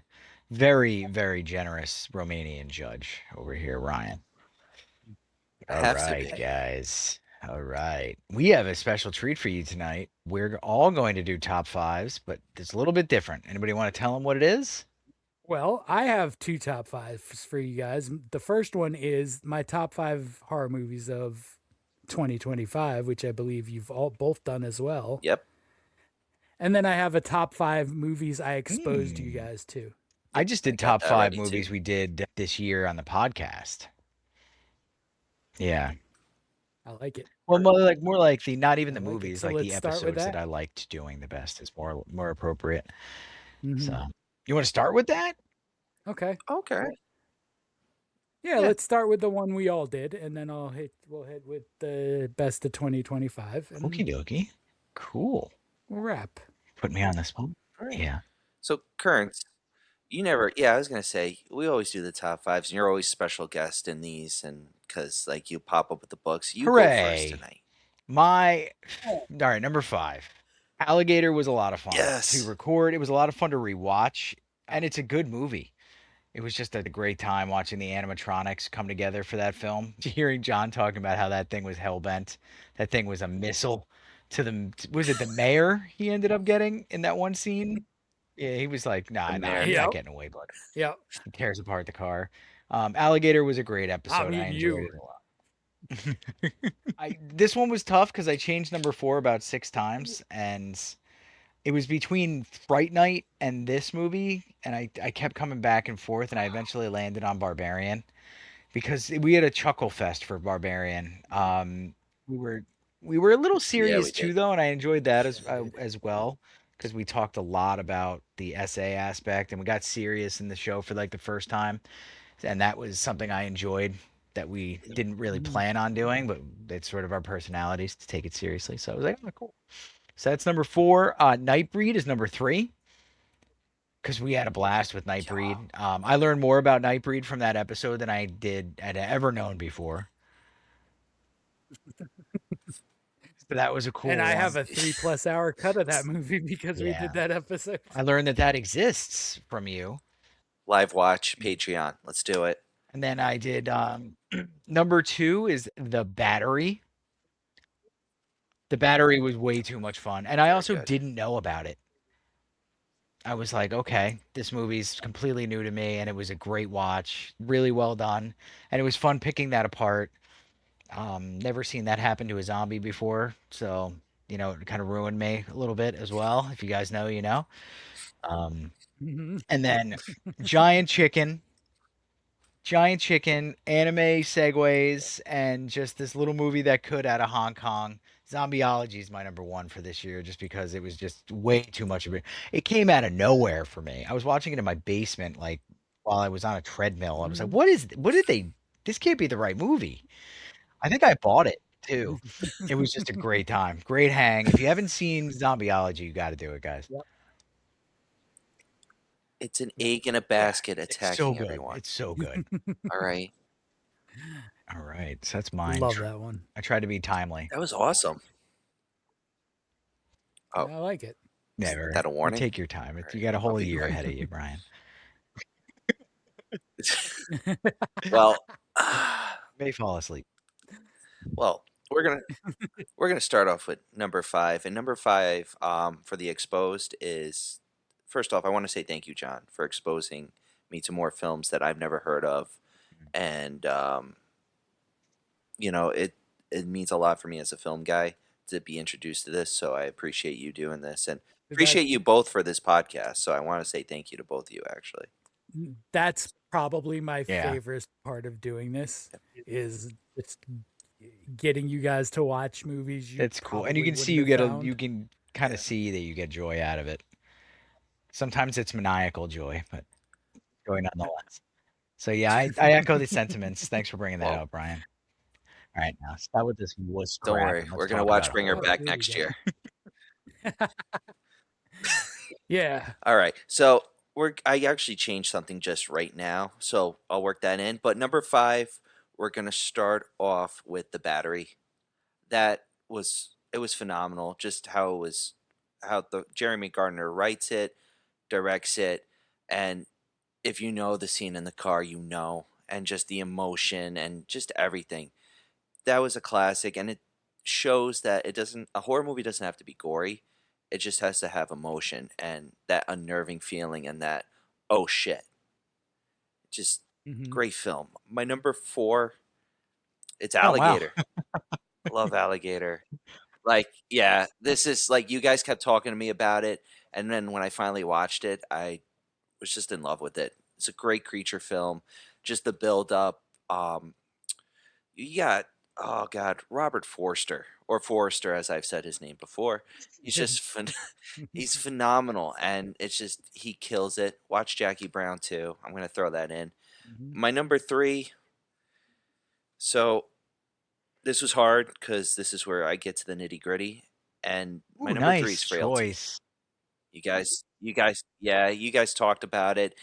very, very generous Romanian judge over here, Ryan. All Have to right, be. guys. All right. We have a special treat for you tonight. We're all going to do top fives, but it's a little bit different. Anybody want to tell them what it is? Well, I have two top fives for you guys. The first one is my top 5 horror movies of 2025, which I believe you've all both done as well. Yep. And then I have a top 5 movies I exposed you Hmm. guys to. I just I did got top that five ready, movies too. we did this year on the podcast. Yeah. I like it. Well, more like the not even I the like it. movies, So like the let's start with episodes that that. I liked doing the best is more appropriate. Mhm. So, you want to start with that? Okay. Okay. Yeah, Yeah. let's start with the one we all did, and then we'll hit with the best of 2025, and Okie dokie. Cool. we'll wrap. Put me on the spot. All right. Yeah. So, Currents, you never. Yeah, I was gonna say we always do the top fives, and you're always special guest in these, and because like you pop up with the books, you go first Hooray. tonight. All right, number 5. Alligator was a lot of fun to Yes. record. It was a lot of fun to rewatch, and it's a good movie. It was just a great time watching the animatronics come together for that film. Hearing John talking about how that thing was hell bent, that thing was a missile to the was it the mayor he ended up getting in that one scene? Yeah, he was like, nah, mayor. you're not Yep. getting away, bud. Yeah. He tears apart the car. Alligator was a great episode. I enjoyed you. it a lot. This one was tough because I changed number 4 about 6 times, and it was between Fright Night and this movie, and I kept coming back and forth, and I eventually landed on Barbarian because we had a chuckle fest for Barbarian. We were a little serious we too, did. though, and I enjoyed that as well because we talked a lot about the essay aspect, and we got serious in the show for like the first time, and that was something I enjoyed that we didn't really plan on doing, but it's sort of our personalities to take it seriously. So I was like, oh, cool. So that's number 4. Nightbreed is number 3 because we had a blast with Nightbreed. I learned more about Nightbreed from that episode than I had ever known before. So that was a cool And I one. have a 3+ hour cut of that movie because we Yeah. did that episode. I learned that exists from you. Live watch Patreon. Let's do it. And then I did number 2 is The Battery. The Battery was way too much fun. And I Very also good. didn't know about it. I was like, okay, this movie's completely new to me, and it was a great watch, really well done, and it was fun picking that apart. Never seen that happen to a zombie before, so it kind of ruined me a little bit as well. If you guys know, you know. Mhm. And then Giant Chicken, anime segues, and just this little movie that could out of Hong Kong. Zombieology is my number 1 for this year, just because it was just way too much of it. It came out of nowhere for me. I was watching it in my basement, like while I was on a treadmill. I was like, what did they? This can't be the right movie. I think I bought it too. It was just a great time, great hang. If you haven't seen Zombieology, you got to do it, guys. Yep. It's an egg in a basket It's attacking so good. everyone. It's so good. All right. All right, so that's mine. Love that one. I tried to be timely. That was awesome. Oh. I like it. Never. Is that a warning? You take your time. All You right, got a I'll whole be year quick. ahead of you, Brian. Well, May fall asleep. well, we're gonna start off with number 5, and number 5 for the exposed is, first off, I want to say thank you, John, for exposing me to more films that I've never heard of, and it means a lot for me as a film guy to be introduced to this. So I appreciate you doing this, and appreciate you both for this podcast. So I want to say thank you to both of you, actually. That's probably my Yeah. favorite part of doing this is just getting you guys to watch movies. It's cool, and you probably can see wouldn't have found. you can kind of see that you get joy out of it. Sometimes it's maniacal joy, but joy nonetheless. So yeah, I echo the sentiments. Thanks for bringing that Well- up, Brian. All right, now start with this wuss Don't crap, worry, and let's we're gonna talk watch about Bring Her horror. Back There you next go. year. Yeah. All right, so I actually changed something just right now, so I'll work that in. But number 5, we're gonna start off with The Battery. It was phenomenal, just how the Jeremy Gardner writes it, directs it, and if you know the scene in the car, and just the emotion and just everything. that was a classic, and it shows that a horror movie doesn't have to be gory. It just has to have emotion and that unnerving feeling and that oh shit. Just Mhm. great film. My number 4, it's Oh wow. Alligator. Love Alligator. Like, yeah, this is like you guys kept talking to me about it, and then when I finally watched it, I was just in love with it. It's a great creature film. Just the build up. You got oh god, Robert Forster or Forrester, as I've said his name before. He's just he's phenomenal, and it's just he kills it. Watch Jackie Brown too. I'm gonna throw that in. Mhm. My number 3. So this was hard because this is where I get to the nitty gritty, and my Ooh, number 3 nice is Frailty. choice. Yeah, you guys talked about it.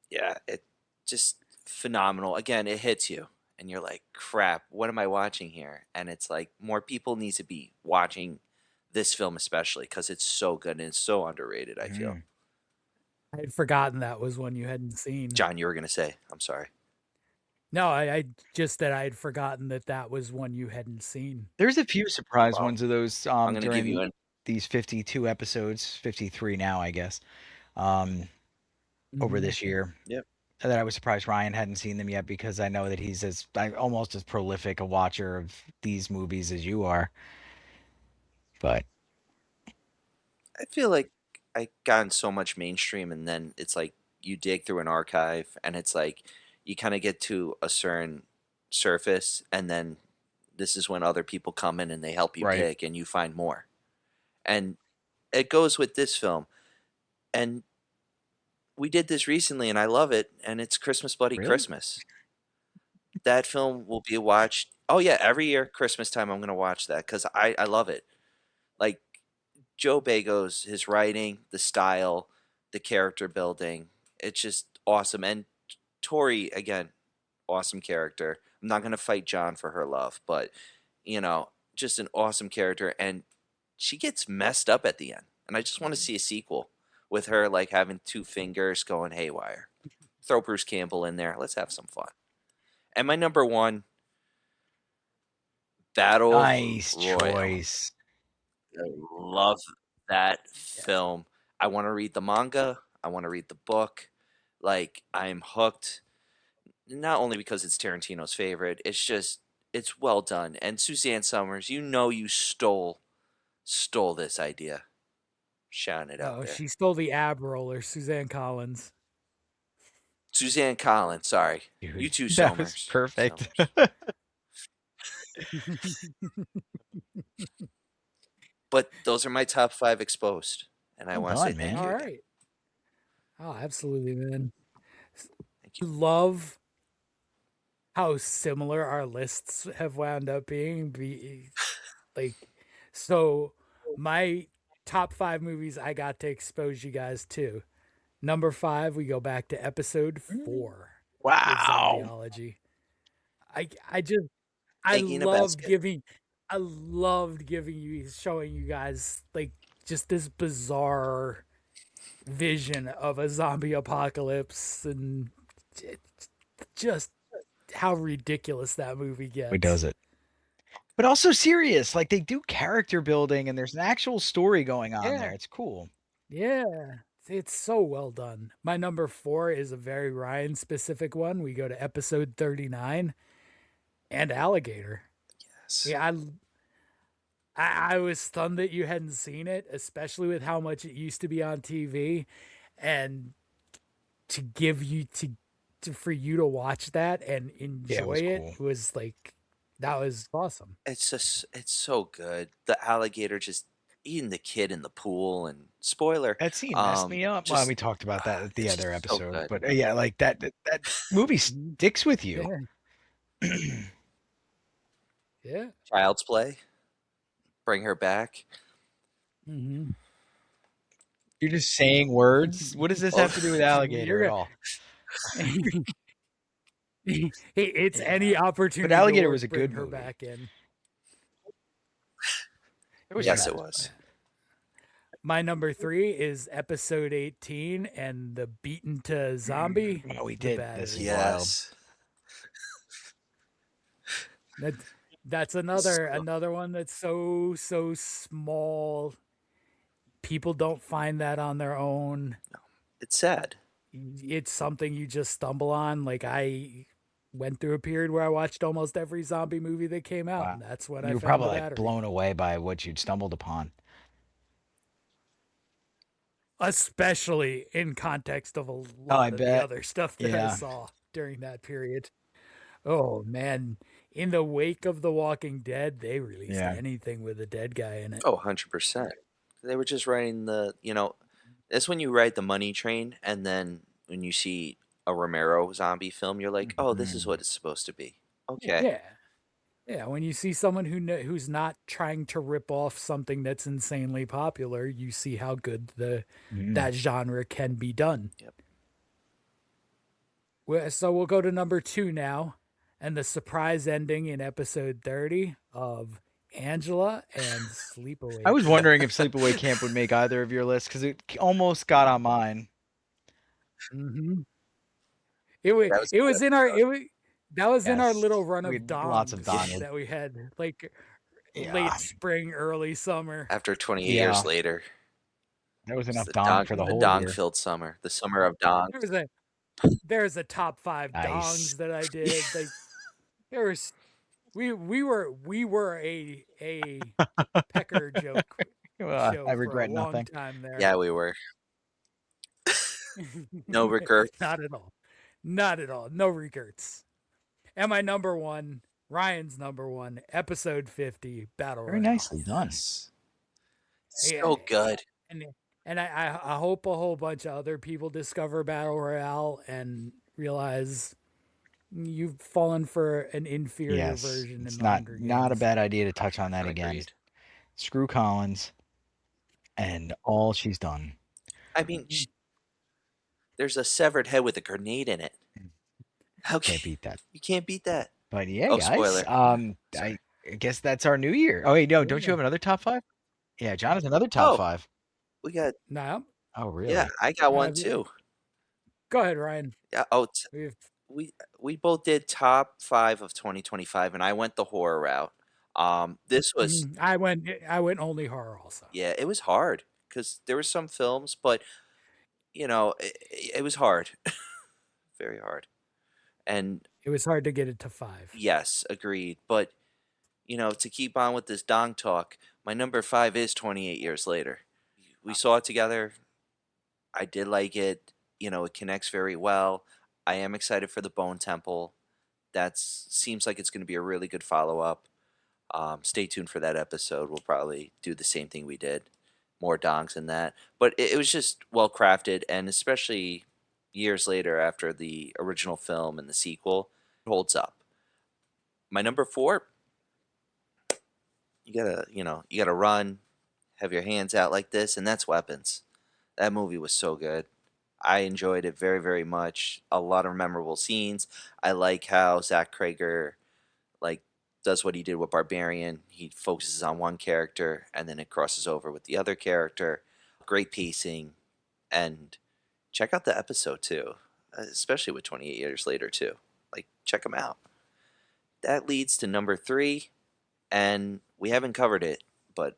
Yeah, it just phenomenal. Again, it hits you and you're like, "Crap, what am I watching here?" And it's like more people need to be watching this film especially cuz it's so good and it's so underrated, I feel. Mm. I had forgotten that was one you hadn't seen. John, you were going to say, I'm sorry. No, I just that I had forgotten that that was one you hadn't seen. There's a few surprise Well, ones of those I'm going to give you during an these 52 episodes, 53 now, I guess, over Mhm. this year. Yep. That I was surprised Ryan hadn't seen them yet because I know that he's almost as prolific a watcher of these movies as you are. But I feel like I gotten so much mainstream and then it's like you dig through an archive and it's like you kind of get to a certain surface and then this is when other people come in and they help you right, pick and you find more. And it goes with this film. And we did this recently and I love it and it's Christmas Bloody really? Christmas. That film will be watched. Oh yeah, every year Christmas time I'm going to watch that cuz I love it. Like Joe Bago's his writing, the style, the character building, it's just awesome. And Tori again, awesome character. I'm not gonna fight John for her love, but just an awesome character. And she gets messed up at the end, and I just want to see a sequel with her like having 2 fingers going haywire. Throw Bruce Campbell in there. Let's have some fun. And my number 1, Battle Nice Royale. choice. I love that Yeah. film. I want to read the manga. I want to read the book. Like I'm hooked. Not only because it's Tarantino's favorite, it's well done. And Suzanne Summers, you stole this idea. Shouting it out Oh, there. she stole the ab roller, Suzanne Collins. Suzanne Collins, sorry. Dude, You too, that was Somers. perfect. Somers. But those are my top 5 exposed. And I Well want to say done, thank man. you All again. right. Oh, absolutely, man. Thank you. Love how similar our lists have wound up being. Like, so my top 5 movies I got to expose you guys to. Number 5, we go back to episode 4 with Wow. Zombieology. I just I Egg in a loved basket. giving I loved giving you showing you guys like just this bizarre vision of a zombie apocalypse and just how ridiculous that movie gets. Who does it? But also serious. Like they do character building and there's an actual story going on there. It's cool. Yeah. It's so well done. My number 4 is a very Ryan specific one. We go to episode 39 and Alligator. Yes. Yeah, I was stunned that you hadn't seen it, especially with how much it used to be on TV, and to give you for you to watch that and enjoy it cool. was like that was awesome. It's so good. The alligator just eating the kid in the pool and spoiler. That scene messed me up. Well, we talked about that at the it's other just so episode. good. But yeah, like that movie sticks with you. Yeah. Yeah. Child's Play. Bring her back. Mm-hmm. You're just saying words. What does this have to do with alligator at all? It's any opportunity. But Alligator to was a bring good her movie. back in. It was Yes, good. it was. My number 3 is episode 18 and the beaten to zombie. Oh, we The did. Battery. This is wild. Yes. That's another one that's so small. People don't find that on their own. It's sad. It's something you just stumble on. Like I went through a period where I watched almost every zombie movie that came out, Wow. and that's what You I were found probably the like battery. blown away by what you'd stumbled upon. Especially in context of a lot of the bet. other stuff that I Yeah. saw during that period. Oh man, in the wake of The Walking Dead, they released Yeah. anything with a dead guy in it. Oh, 100%. They were just writing that's when you ride the money train, and then when you see a Romero zombie film, you're like, oh, this is what it's supposed to be. Okay. Yeah, when you see someone who's not trying to rip off something that's insanely popular, you see how good that genre can be done. Yep. So we'll go to number 2 now, and the surprise ending in episode 30 of Angela and Sleepaway. I was wondering if Sleepaway Camp would make either of your lists because it almost got on mine. Mm-hmm. It was in our that was in our little run of lots of dongs that we had, like Yeah. late spring, early summer. After 28 years later. There was It's enough the dong for the whole dong year. filled summer. The summer of dongs. There's a top 5 Nice. dongs that I did. Like there was we were a pecker joke show I regret for a long nothing. time there. Yeah, we were. No recurts. Not at all. Not at all. No recurts. And my number 1, Ryan's number 1, episode 50, Battle Very Royale. nicely done. So good. And I hope a whole bunch of other people discover Battle Royale and realize you've fallen for an inferior version. It's in the Hunger not a Games. bad idea to touch on that again. Agreed. Screw Collins and all she's done. I mean, there's a severed head with a grenade in it. How Can't beat that. You can't beat that. But yeah, Oh, guys. spoiler. I guess that's our new year. Oh wait, no, don't you have another top 5? Yeah, John has another top 5. We got. No. Oh really? Yeah, I got one too. Go ahead, Ryan. Yeah. We both did top 5 of 2025, and I went the horror route. This was. I went only horror also. Yeah, it was hard because there were some films, but it was hard, very hard, and it was hard to get it to 5. Yes, agreed. But to keep on with this dong talk, my number 5 is 28 years later. We saw it together. I did like it. It connects very well. I am excited for the Bone Temple. That seems like it's going to be a really good follow-up. Stay tuned for that episode. We'll probably do the same thing we did. More dongs in that. But it was just well-crafted, and especially years later after the original film and the sequel, it holds up. My number 4, you gotta run, have your hands out like this, and that's Weapons. That movie was so good. I enjoyed it very, very much. A lot of memorable scenes. I like how Zach Krager does what he did with Barbarian. He focuses on one character and then it crosses over with the other character. Great pacing, and check out the episode too, especially with 28 years later too. Check them out. That leads to number 3, and we haven't covered it, but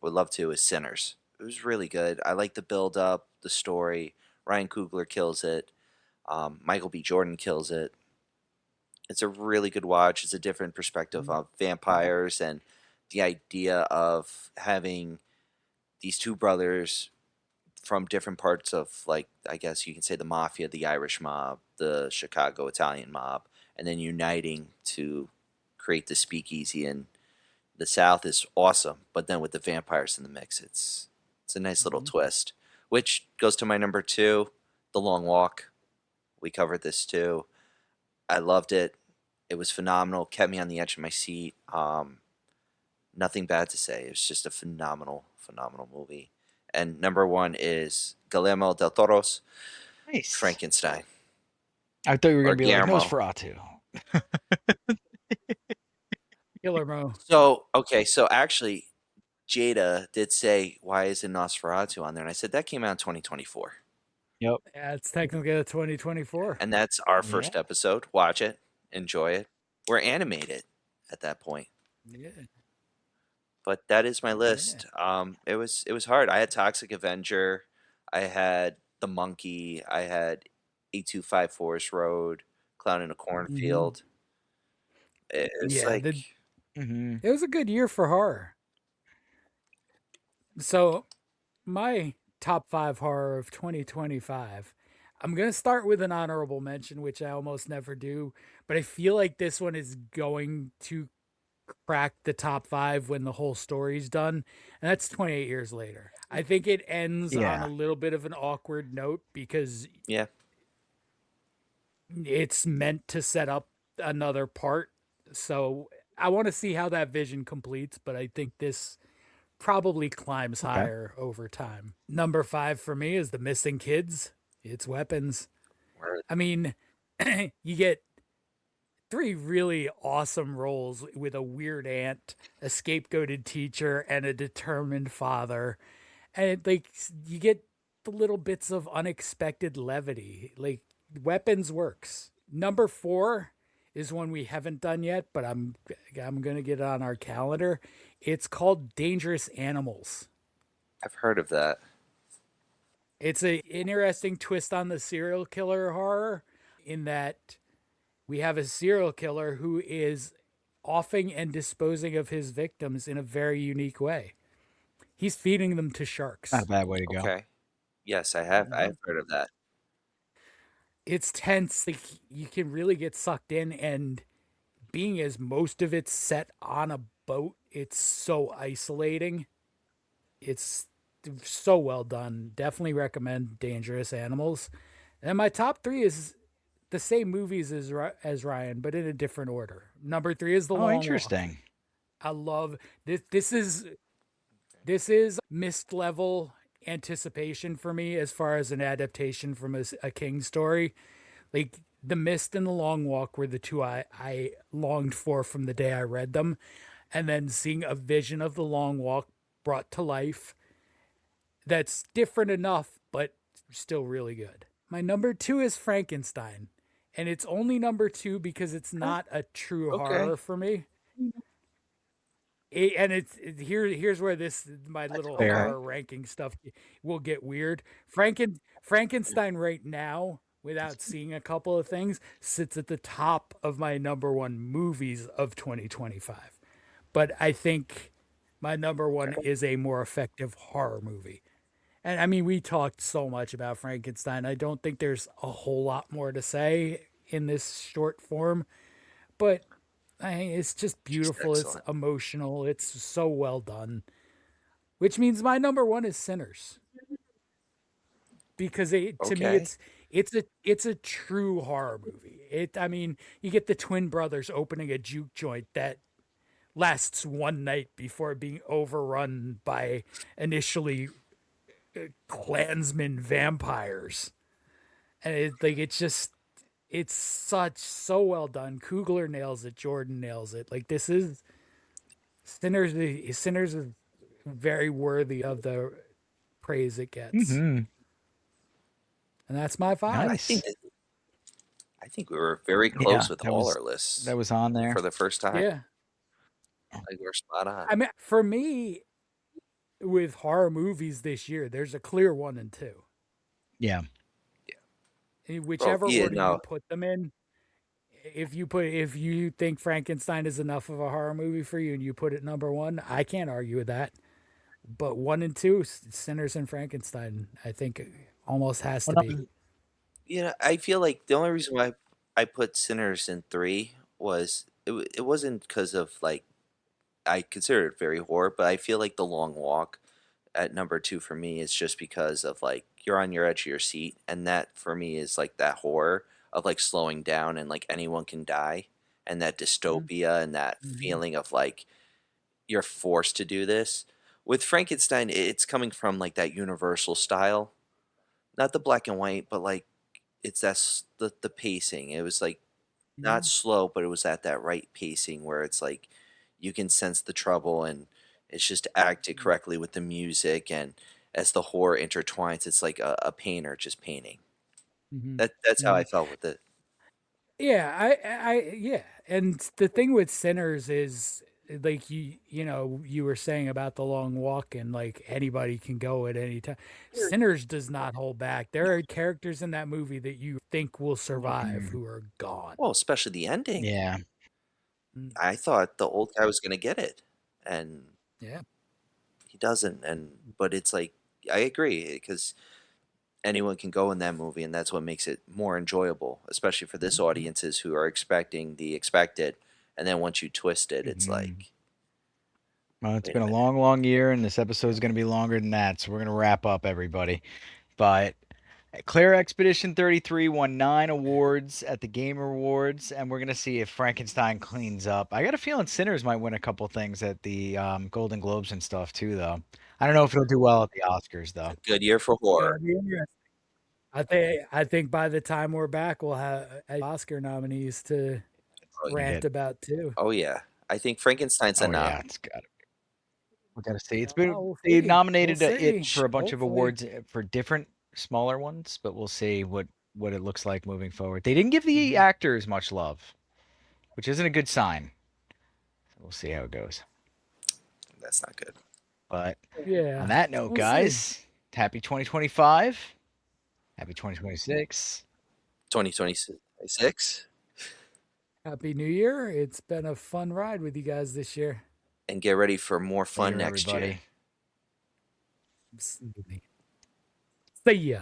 would love to, is Sinners. It was really good. I like the build up, the story. Ryan Coogler kills it. Michael B. Jordan kills it. It's a really good watch. It's a different perspective of vampires and the idea of having these 2 brothers from different parts of, I guess you can say the mafia, the Irish mob, the Chicago Italian mob, and then uniting to create the speakeasy in the South is awesome. But then with the vampires in the mix, it's a nice little twist, which goes to my number 2, The Long Walk. We covered this too. I loved it. It was phenomenal. Kept me on the edge of my seat. Nothing bad to say. It was just a phenomenal, phenomenal movie. And number 1 is Guillermo del Toro's Frankenstein. I thought you were going to be Guillermo. like Nosferatu. Guillermo. So actually, Jada did say, why isn't Nosferatu on there? And I said, that came out in 2024. Yep. Yeah, it's technically a 2024. And that's our first episode. Watch it. Enjoy it. We're animated. at that point. Yeah. But that is my Yeah. list. It was hard. I had Toxic Avenger, I had The Monkey, I had 825 Forest Road, Clown in a Cornfield. It's Yeah, like Mhm. it was a good year for horror. So, my top 5 horror of 2025. I'm going to start with an honorable mention, which I almost never do, but I feel like this one is going to crack the top 5 when the whole story's done, and that's 28 Years Later. I think it ends on a Yeah. little bit of an awkward note because yeah, it's meant to set up another part. So I want to see how that vision completes, but I think this probably climbs Okay. higher over time. Number 5 for me is The Missing Kids. It's Weapons. word. I mean, you get 3 really awesome roles with a weird aunt, a scapegoated teacher, and a determined father. And like you get the little bits of unexpected levity. Like Weapons works. Number 4 is one we haven't done yet, but I'm gonna get it on our calendar. It's called Dangerous Animals. I've heard of that. It's an interesting twist on the serial killer horror in that we have a serial killer who is offing and disposing of his victims in a very unique way. He's feeding them to Not a sharks. bad way to go. Okay. Yes, I have. Mhm. I've heard of that. It's tense. Like you can really get sucked in, and being as most of it's set on a boat, it's so isolating. It's so well done. Definitely recommend Dangerous Animals. And my top 3 is the same movies as Ryan, but in a different order. Number 3 is The Oh, Long Walk. interesting. I love this. This is mist level anticipation for me as far as an adaptation from a King story. Like The Mist and The Long Walk were the 2 I longed for from the day I read them, and then seeing a vision of The Long Walk brought to life that's different enough, but still really good. My number 2 is Frankenstein, and it's only number 2 because it's not a true Okay. horror for me. Here's where my little fair. horror ranking stuff will get weird. Frankenstein right now, without seeing a couple of things, sits at the top of my number 1 movies of 2025. But I think my number 1 is a more effective horror movie. And I mean, we talked so much about Frankenstein. I don't think there's a whole lot more to say in this short form, but it's just beautiful. It's excellent. emotional. It's so well done. Which means my number 1 is Sinners, because to me Okay. it's a true horror movie. I mean, you get the twin brothers opening a juke joint that lasts one night before being overrun by initially Klansmen vampires, and it's so well done. Kugler nails it. Jordan nails it. Like this is Sinners. Sinners is very worthy of the praise it gets, Mhm. and that's my 5. Nice. I think we were very Yeah, close with that all was our lists that was on there. for the first time. Yeah, Like we're spot on. I mean, for me, with horror movies this year, there's a clear 1 and 2. Yeah. In whichever yeah, order no. you put them in. If you think Frankenstein is enough of a horror movie for you and you put it number 1, I can't argue with that. But 1 and 2, Sinners and Frankenstein, I think almost has to be. I feel like the only reason why I put Sinners in 3 was it wasn't because of like I consider it very horror, but I feel like The Long Walk at number 2 for me is just because of like you're on your edge of your seat, and that for me is like that horror of like slowing down and like anyone can die, and that dystopia and that Mhm. feeling of like you're forced to do this. With Frankenstein, it's coming from like that universal style, not the black and white, but like it's the pacing. It was like not slow, but it was at that right pacing where it's like you can sense the trouble and it's just acted correctly with the music, and as the horror intertwines, it's like a painter just painting. Mhm. That's how I Mhm. felt with it. Yeah, yeah, And the thing with Sinners is like you were saying about the long walk and like anybody can go at any time. Sinners does not hold back. There are characters in that movie that you think will survive who are gone. Well, especially the ending. Yeah. I thought the old guy was going to get it, and Yeah. he doesn't. But it's like, I agree, because anyone can go in that movie, and that's what makes it more enjoyable, especially for this audiences who are expecting the expected, and then once you twist it, it's like, Well, it's wait been a minute. long, long year, and this episode is going to be longer than that, so we're going to wrap up, everybody. But Claire Expedition 33 won 9 awards at the Game Awards, and we're going to see if Frankenstein cleans up. I got a feeling Sinners might win a couple things at the Golden Globes and stuff, too, though. I don't know if it'll do well at the Oscars, though. Good year for horror. Gonna be interesting. I think by the time we're back, we'll have Oscar nominees to rant about too. Oh, yeah. I think Frankenstein's a Oh, nom. yeah, it's got to be. We got to see. It's been We'll they see. nominated We'll it see. for a bunch of Hopefully. awards for different smaller ones, but we'll see what it looks like moving forward. They didn't give the actors much love, which isn't a good sign. So we'll see how it goes. That's not good. But Yeah. on that note, We'll see. guys, happy 2025. Happy 2026. 2026. Happy New Year. It's been a fun ride with you guys this year. And get ready for more fun Later, next everybody. year. Absolutely. See ya.